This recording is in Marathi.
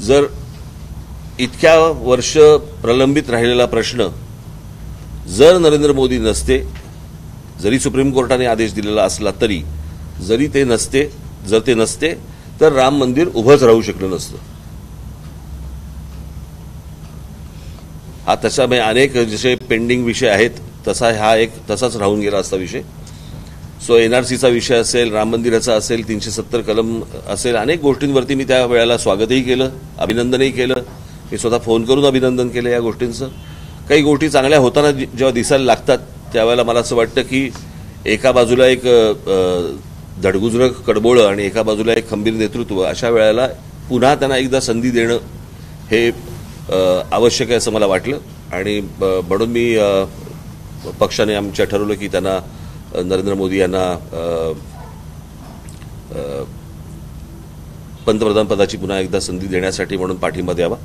जर इतक्या वर्ष प्रलंबित राहिलेला प्रश्न जर नरेंद्र मोदी नसते, जरी सुप्रीम कोर्टाने आदेश दिलेला असला तरी, जर ते नसते तर राम मंदिर उभंच राहू शकलं नसतं. हा तसा अनेक जसे पेंडिंग विषय आहेत तसा हा एक तसाच राहून गेला असता विषय. सो एनआरसीचा विषय असेल, राम मंदिराचा असेल, 370 कलम असेल, अनेक गोष्टींवरती मी त्या वेळेला स्वागतही केलं, अभिनंदनही केलं. मी स्वतः फोन करून अभिनंदन केलं या गोष्टींचं. काही गोष्टी चांगल्या होताना जेव्हा दिसायला लागतात त्यावेळेला मला असं वाटतं की एका बाजूला एक धडगुजरं कडबोळं आणि एका बाजूला एक खंबीर नेतृत्व, अशा वेळेला पुन्हा त्यांना एकदा संधी देणं हे आवश्यक आहे असं मला वाटलं. आणि म्हणून मी पक्षाने आमच्या ठरवलं की त्यांना नरेंद्र मोदी यांना पंतप्रधान पदाची पुन्हा एकदा संधी देण्यासाठी म्हणून पाठिंबा द्यावा.